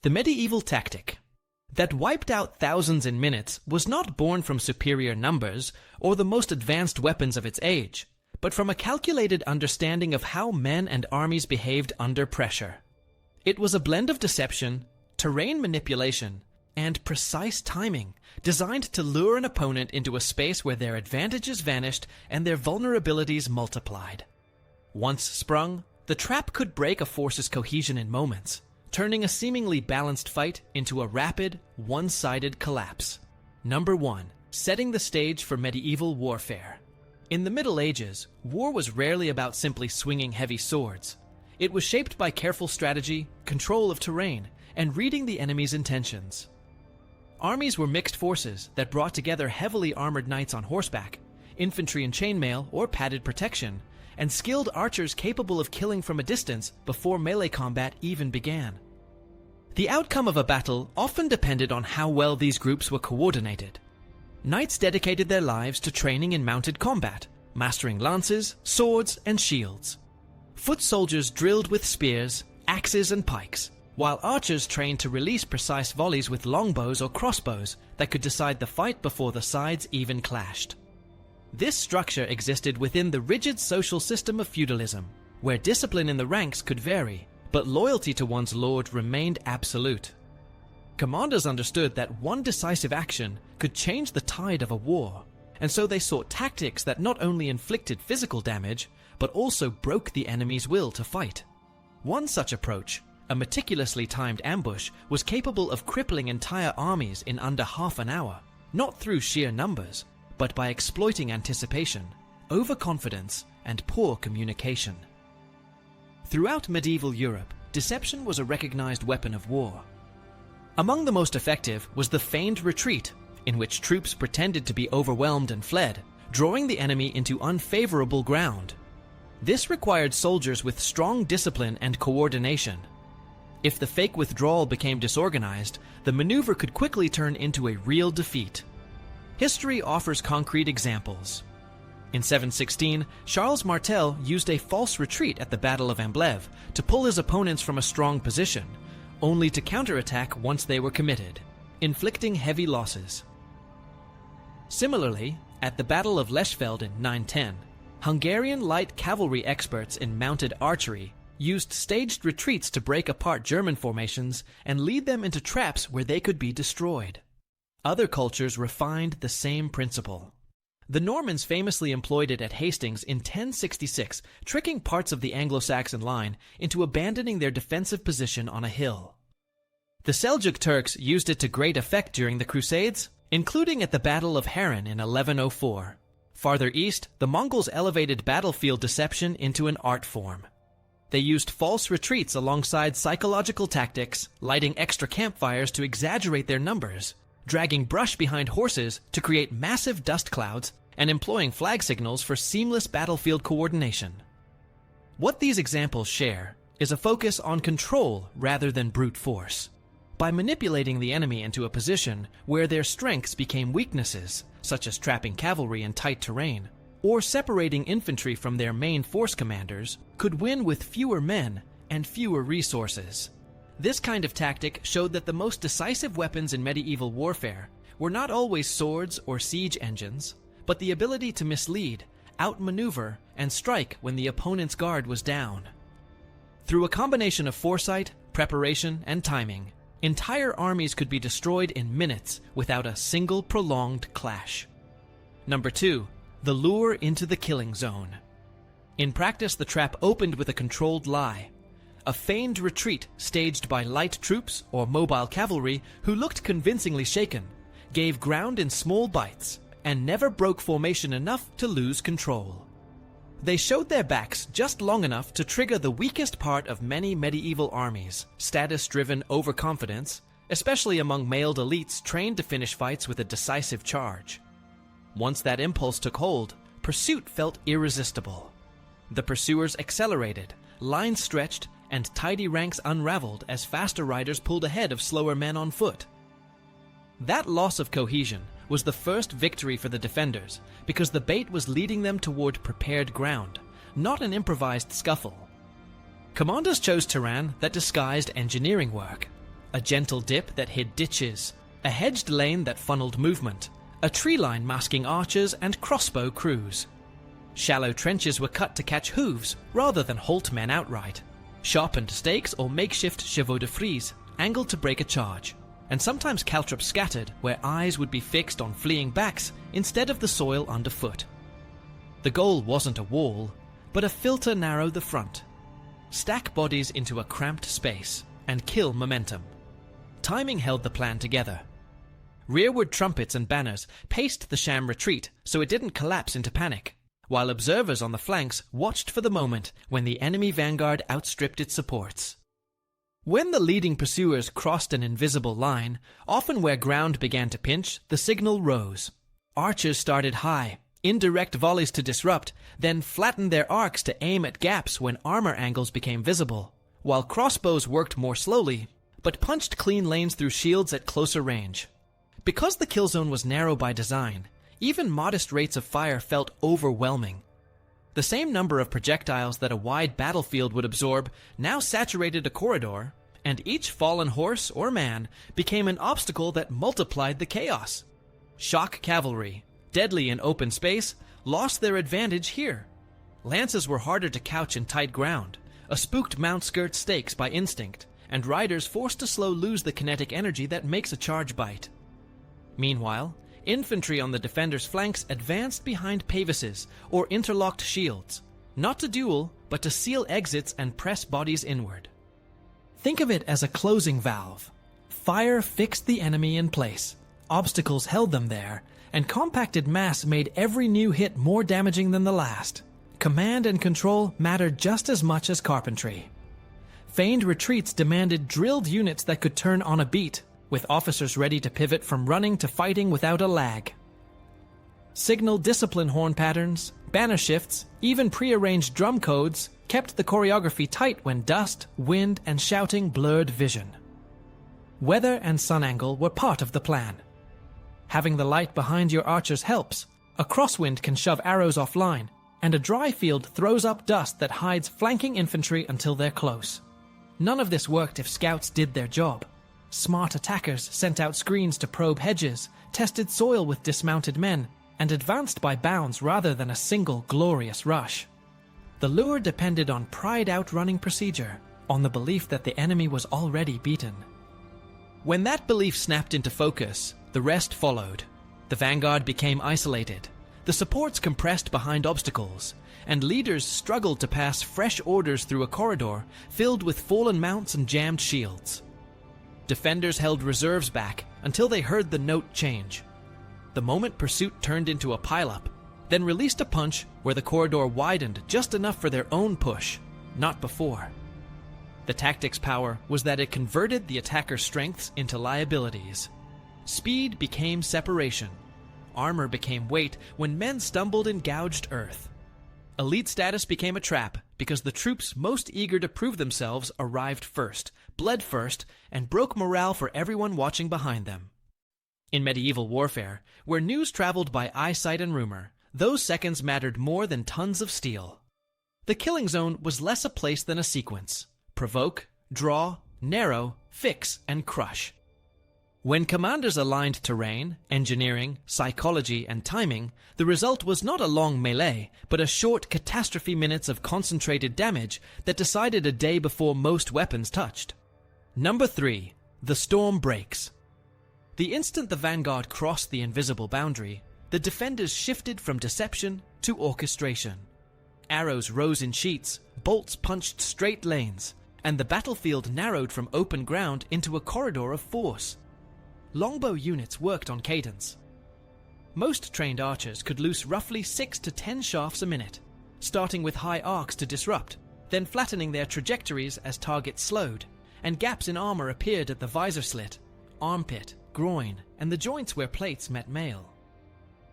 The medieval tactic that wiped out thousands in minutes was not born from superior numbers or the most advanced weapons of its age, but from a calculated understanding of how men and armies behaved under pressure. It was a blend of deception, terrain manipulation, and precise timing, designed to lure an opponent into a space where their advantages vanished and their vulnerabilities multiplied. Once sprung, the trap could break a force's cohesion in moments, turning a seemingly balanced fight into a rapid, one-sided collapse. Number 1. Setting the stage for medieval warfare. In the Middle Ages, war was rarely about simply swinging heavy swords. It was shaped by careful strategy, control of terrain, and reading the enemy's intentions. Armies were mixed forces that brought together heavily armored knights on horseback, infantry in chainmail or padded protection, and skilled archers capable of killing from a distance before melee combat even began. The outcome of a battle often depended on how well these groups were coordinated. Knights dedicated their lives to training in mounted combat, mastering lances, swords, and shields. Foot soldiers drilled with spears, axes, and pikes, while archers trained to release precise volleys with longbows or crossbows that could decide the fight before the sides even clashed. This structure existed within the rigid social system of feudalism, where discipline in the ranks could vary, but loyalty to one's lord remained absolute. Commanders understood that one decisive action could change the tide of a war, and so they sought tactics that not only inflicted physical damage, but also broke the enemy's will to fight. One such approach, a meticulously timed ambush, was capable of crippling entire armies in under half an hour, not through sheer numbers, but by exploiting anticipation, overconfidence, and poor communication. Throughout medieval Europe, deception was a recognized weapon of war. Among the most effective was the feigned retreat, in which troops pretended to be overwhelmed and fled, drawing the enemy into unfavorable ground. This required soldiers with strong discipline and coordination. If the fake withdrawal became disorganized, the maneuver could quickly turn into a real defeat. History offers concrete examples. In 716, Charles Martel used a false retreat at the Battle of Amblève to pull his opponents from a strong position, only to counterattack once they were committed, inflicting heavy losses. Similarly, at the Battle of Lechfeld in 910, Hungarian light cavalry experts in mounted archery used staged retreats to break apart German formations and lead them into traps where they could be destroyed. Other cultures refined the same principle. The Normans famously employed it at Hastings in 1066, tricking parts of the Anglo-Saxon line into abandoning their defensive position on a hill. The Seljuk Turks used it to great effect during the Crusades, including at the Battle of Harran in 1104. Farther east, the Mongols elevated battlefield deception into an art form. They used false retreats alongside psychological tactics, lighting extra campfires to exaggerate their numbers, dragging brush behind horses to create massive dust clouds, and employing flag signals for seamless battlefield coordination. What these examples share is a focus on control rather than brute force. By manipulating the enemy into a position where their strengths became weaknesses, such as trapping cavalry in tight terrain, or separating infantry from their main force commanders, could win with fewer men and fewer resources. This kind of tactic showed that the most decisive weapons in medieval warfare were not always swords or siege engines, but the ability to mislead, outmaneuver, and strike when the opponent's guard was down. Through a combination of foresight, preparation, and timing, entire armies could be destroyed in minutes without a single prolonged clash. Number 2. The lure into the killing zone. In practice, the trap opened with a controlled lie. A feigned retreat staged by light troops or mobile cavalry who looked convincingly shaken, gave ground in small bites, and never broke formation enough to lose control. They showed their backs just long enough to trigger the weakest part of many medieval armies, status-driven overconfidence, especially among mailed elites trained to finish fights with a decisive charge. Once that impulse took hold, pursuit felt irresistible. The pursuers accelerated, lines stretched, and tidy ranks unraveled as faster riders pulled ahead of slower men on foot. That loss of cohesion was the first victory for the defenders, because the bait was leading them toward prepared ground, not an improvised scuffle. Commanders chose terrain that disguised engineering work. a gentle dip that hid ditches, a hedged lane that funneled movement, a tree line masking archers and crossbow crews. Shallow trenches were cut to catch hooves rather than halt men outright. Sharpened stakes or makeshift chevaux de frise angled to break a charge, and sometimes caltrops scattered where eyes would be fixed on fleeing backs instead of the soil underfoot. The goal wasn't a wall, but a filter narrow the front. Stack bodies into a cramped space and kill momentum. Timing held the plan together. Rearward trumpets and banners paced the sham retreat so it didn't collapse into panic, while observers on the flanks watched for the moment when the enemy vanguard outstripped its supports. When the leading pursuers crossed an invisible line, often where ground began to pinch, the signal rose. Archers started high, indirect volleys to disrupt, then flattened their arcs to aim at gaps when armor angles became visible, while crossbows worked more slowly, but punched clean lanes through shields at closer range. Because the kill zone was narrow by design, even modest rates of fire felt overwhelming. The same number of projectiles that a wide battlefield would absorb now saturated a corridor, and each fallen horse or man became an obstacle that multiplied the chaos. Shock cavalry, deadly in open space, lost their advantage here. Lances were harder to couch in tight ground, a spooked mount skirts stakes by instinct, and riders forced to slow lose the kinetic energy that makes a charge bite. Meanwhile, infantry on the defenders' flanks advanced behind pavises or interlocked shields, not to duel, but to seal exits and press bodies inward. Think of it as a closing valve. Fire fixed the enemy in place, obstacles held them there, and compacted mass made every new hit more damaging than the last. Command and control mattered just as much as carpentry. Feigned retreats demanded drilled units that could turn on a beat, with officers ready to pivot from running to fighting without a lag. Signal discipline horn patterns, banner shifts, even prearranged drum codes kept the choreography tight when dust, wind, and shouting blurred vision. Weather and sun angle were part of the plan. Having the light behind your archers helps. A crosswind can shove arrows offline, and a dry field throws up dust that hides flanking infantry until they're close. None of this worked if scouts did their job. Smart attackers sent out screens to probe hedges, tested soil with dismounted men, and advanced by bounds rather than a single glorious rush. The lure depended on pride outrunning procedure, on the belief that the enemy was already beaten. When that belief snapped into focus, the rest followed. The vanguard became isolated, the supports compressed behind obstacles, and leaders struggled to pass fresh orders through a corridor filled with fallen mounts and jammed shields. Defenders held reserves back until they heard the note change. The moment pursuit turned into a pileup, then released a punch where the corridor widened just enough for their own push, not before. The tactic's power was that it converted the attacker's strengths into liabilities. Speed became separation. Armor became weight when men stumbled and gouged earth. Elite status became a trap because the troops most eager to prove themselves arrived first, bled first, and broke morale for everyone watching behind them. In medieval warfare, where news traveled by eyesight and rumor, those seconds mattered more than tons of steel. The killing zone was less a place than a sequence. Provoke, draw, narrow, fix, and crush. When commanders aligned terrain, engineering, psychology, and timing, the result was not a long melee, but a short catastrophe minutes of concentrated damage that decided a day before most weapons touched. Number 3. The storm breaks. The instant the vanguard crossed the invisible boundary, the defenders shifted from deception to orchestration. Arrows rose in sheets, bolts punched straight lanes, and the battlefield narrowed from open ground into a corridor of force. Longbow units worked on cadence. Most trained archers could loose roughly 6 to 10 shafts a minute, starting with high arcs to disrupt, then flattening their trajectories as targets slowed, and gaps in armor appeared at the visor slit, armpit, groin, and the joints where plates met mail.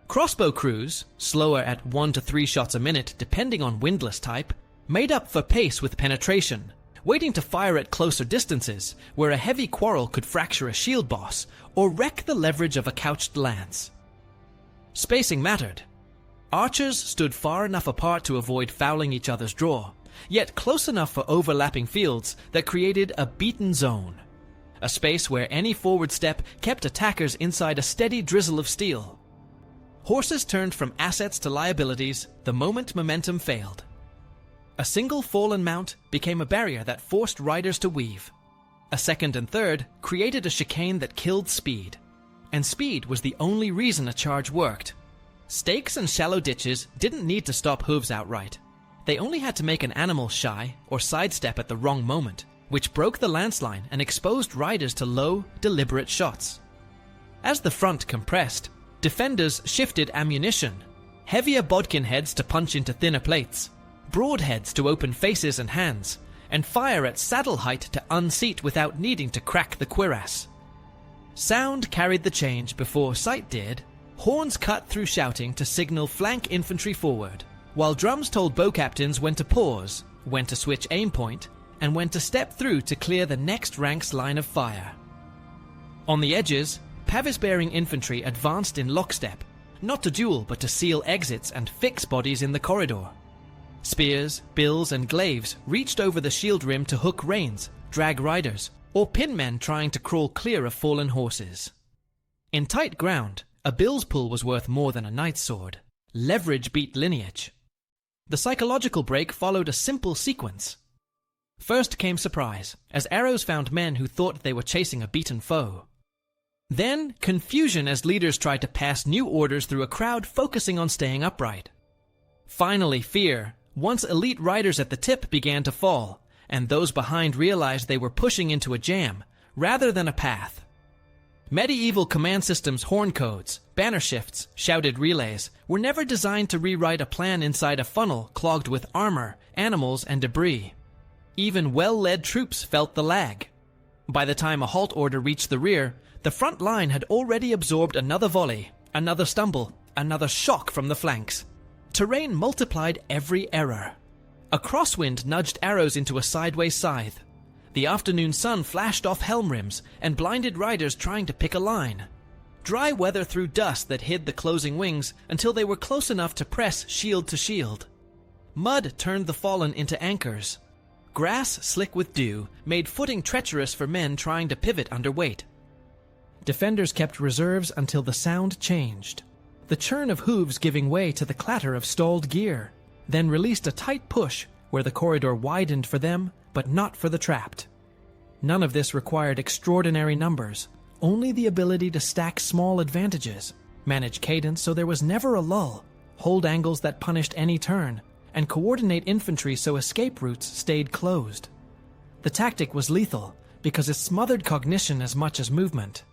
Crossbow crews, slower at 1 to 3 shots a minute depending on windlass type, made up for pace with penetration, waiting to fire at closer distances where a heavy quarrel could fracture a shield boss or wreck the leverage of a couched lance. Spacing mattered. Archers stood far enough apart to avoid fouling each other's draw, yet close enough for overlapping fields that created a beaten zone. a space where any forward step kept attackers inside a steady drizzle of steel. Horses turned from assets to liabilities the moment momentum failed. A single fallen mount became a barrier that forced riders to weave. A second and third created a chicane that killed speed. And speed was the only reason a charge worked. Stakes and shallow ditches didn't need to stop hooves outright. They only had to make an animal shy or sidestep at the wrong moment, which broke the lance line and exposed riders to low, deliberate shots. As the front compressed, defenders shifted ammunition, heavier bodkin heads to punch into thinner plates, broadheads to open faces and hands, and fire at saddle height to unseat without needing to crack the cuirass. Sound carried the change before sight did. Horns cut through shouting to signal flank infantry forward, while drums told bow captains when to pause, when to switch aim point, and when to step through to clear the next rank's line of fire. On the edges, pavis-bearing infantry advanced in lockstep, not to duel but to seal exits and fix bodies in the corridor. Spears, bills, and glaives reached over the shield rim to hook reins, drag riders, or pin men trying to crawl clear of fallen horses. In tight ground, a bill's pull was worth more than a knight's sword. Leverage beat lineage. The psychological break followed a simple sequence. First came surprise, as arrows found men who thought they were chasing a beaten foe. Then, confusion as leaders tried to pass new orders through a crowd focusing on staying upright. Finally, fear, once elite riders at the tip began to fall, and those behind realized they were pushing into a jam, rather than a path. Medieval command systems' horn codes, banner shifts, shouted relays were never designed to rewrite a plan inside a funnel clogged with armor, animals, and debris. Even well-led troops felt the lag. By the time a halt order reached the rear, the front line had already absorbed another volley, another stumble, another shock from the flanks. Terrain multiplied every error. A crosswind nudged arrows into a sideways scythe. The afternoon sun flashed off helm rims and blinded riders trying to pick a line. Dry weather threw dust that hid the closing wings until they were close enough to press shield to shield. Mud turned the fallen into anchors. Grass slick with dew made footing treacherous for men trying to pivot under weight. Defenders kept reserves until the sound changed, the churn of hooves giving way to the clatter of stalled gear, then released a tight push where the corridor widened for them, but not for the trapped. None of this required extraordinary numbers, only the ability to stack small advantages, manage cadence so there was never a lull, hold angles that punished any turn, and coordinate infantry so escape routes stayed closed. The tactic was lethal because it smothered cognition as much as movement.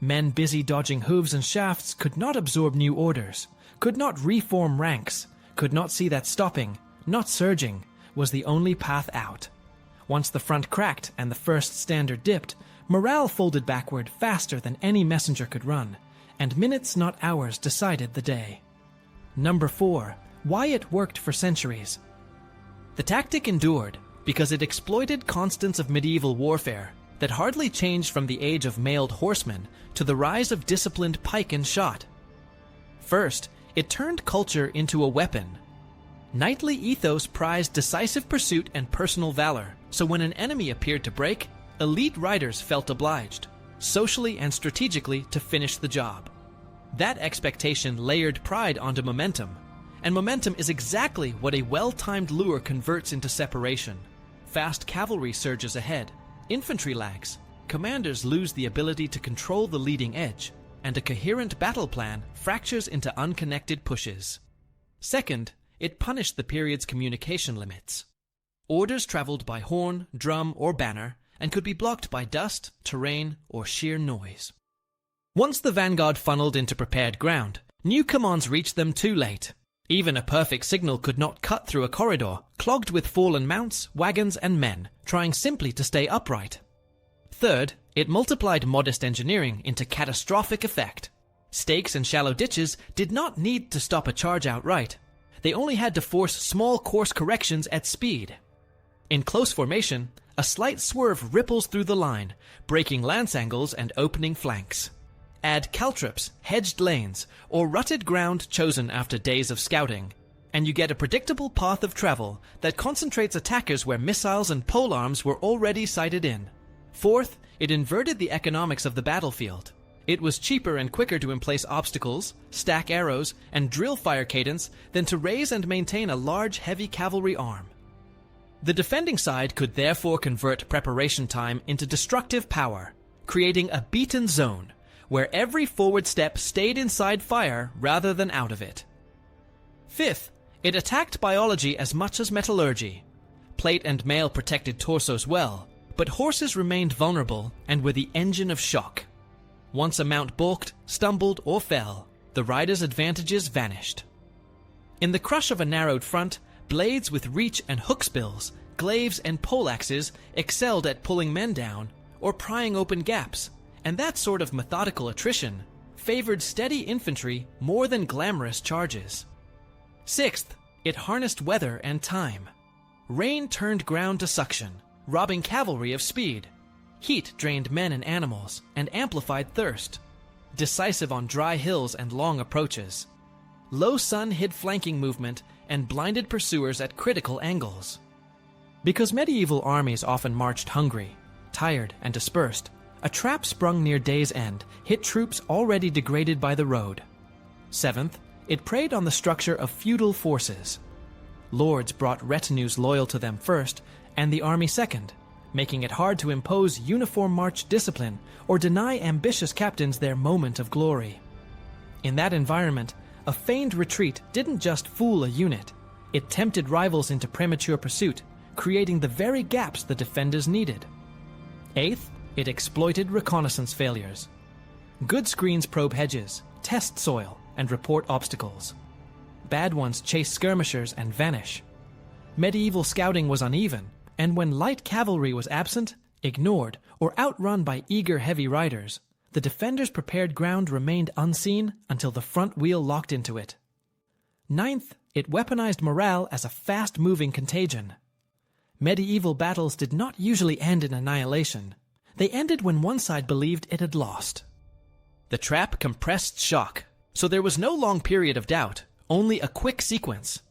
Men busy dodging hooves and shafts could not absorb new orders, could not reform ranks, could not see that stopping, not surging, was the only path out. Once the front cracked and the first standard dipped, morale folded backward faster than any messenger could run, and minutes, not hours, decided the day. Number 4. Why it worked for centuries. The tactic endured because it exploited constants of medieval warfare that hardly changed from the age of mailed horsemen to the rise of disciplined pike and shot. First, it turned culture into a weapon. Knightly ethos prized decisive pursuit and personal valor, so when an enemy appeared to break, elite riders felt obliged, socially and strategically, to finish the job. That expectation layered pride onto momentum, and momentum is exactly what a well-timed lure converts into separation. Fast cavalry surges ahead, infantry lags, commanders lose the ability to control the leading edge, and a coherent battle plan fractures into unconnected pushes. Second, it punished the period's communication limits. Orders traveled by horn, drum, or banner, and could be blocked by dust, terrain, or sheer noise. Once the vanguard funneled into prepared ground, new commands reached them too late. Even a perfect signal could not cut through a corridor, clogged with fallen mounts, wagons, and men, trying simply to stay upright. Third, it multiplied modest engineering into catastrophic effect. Stakes and shallow ditches did not need to stop a charge outright. They only had to force small course corrections at speed. In close formation, a slight swerve ripples through the line, breaking lance angles and opening flanks. Add caltrops, hedged lanes, or rutted ground chosen after days of scouting, and you get a predictable path of travel that concentrates attackers where missiles and polearms were already sighted in. Fourth, it inverted the economics of the battlefield. It was cheaper and quicker to emplace obstacles, stack arrows, and drill fire cadence than to raise and maintain a large, heavy cavalry arm. The defending side could therefore convert preparation time into destructive power, creating a beaten zone, where every forward step stayed inside fire rather than out of it. Fifth, it attacked biology as much as metallurgy. Plate and mail protected torsos well, but horses remained vulnerable and were the engine of shock. Once a mount balked, stumbled, or fell, the rider's advantages vanished. In the crush of a narrowed front, blades with reach and hook spills, glaives and poleaxes excelled at pulling men down or prying open gaps, and that sort of methodical attrition favored steady infantry more than glamorous charges. Sixth, it harnessed weather and time. Rain turned ground to suction, robbing cavalry of speed. Heat drained men and animals and amplified thirst, decisive on dry hills and long approaches. Low sun hid flanking movement and blinded pursuers at critical angles. Because medieval armies often marched hungry, tired, and dispersed, a trap sprung near day's end hit troops already degraded by the road. Seventh, it preyed on the structure of feudal forces. Lords brought retinues loyal to them first, and the army second, making it hard to impose uniform march discipline or deny ambitious captains their moment of glory. In that environment, a feigned retreat didn't just fool a unit, it tempted rivals into premature pursuit, creating the very gaps the defenders needed. Eighth, it exploited reconnaissance failures. Good screens probe hedges, test soil, and report obstacles. Bad ones chase skirmishers and vanish. Medieval scouting was uneven, and when light cavalry was absent, ignored, or outrun by eager heavy riders, the defenders' prepared ground remained unseen until the front wheel locked into it. Ninth, it weaponized morale as a fast-moving contagion. Medieval battles did not usually end in annihilation. They ended when one side believed it had lost. The trap compressed shock, so there was no long period of doubt, only a quick sequence.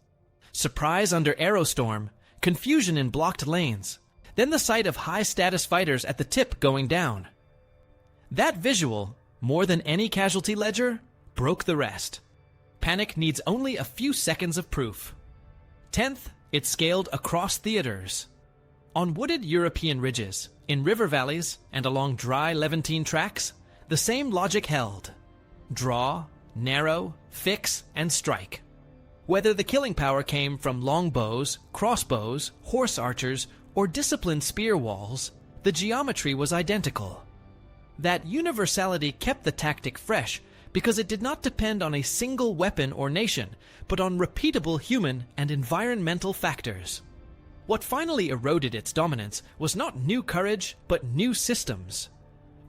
Surprise under arrow storm, confusion in blocked lanes, then the sight of high-status fighters at the tip going down. That visual, more than any casualty ledger, broke the rest. Panic needs only a few seconds of proof. 10th, it scaled across theaters. On wooded European ridges, in river valleys, and along dry Levantine tracks, the same logic held. Draw, narrow, fix, and strike. Whether the killing power came from longbows, crossbows, horse archers, or disciplined spear walls, the geometry was identical. That universality kept the tactic fresh because it did not depend on a single weapon or nation, but on repeatable human and environmental factors. What finally eroded its dominance was not new courage, but new systems.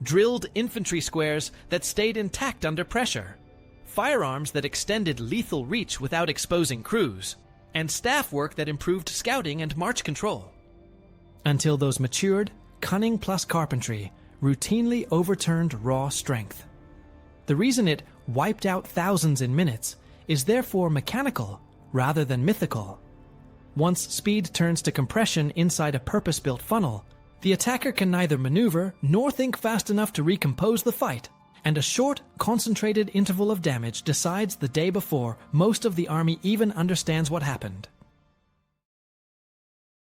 Drilled infantry squares that stayed intact under pressure, firearms that extended lethal reach without exposing crews, and staff work that improved scouting and march control. Until those matured, cunning plus carpentry routinely overturned raw strength. The reason it wiped out thousands in minutes is therefore mechanical rather than mythical. Once speed turns to compression inside a purpose-built funnel, the attacker can neither maneuver nor think fast enough to recompose the fight, and a short, concentrated interval of damage decides the day before most of the army even understands what happened.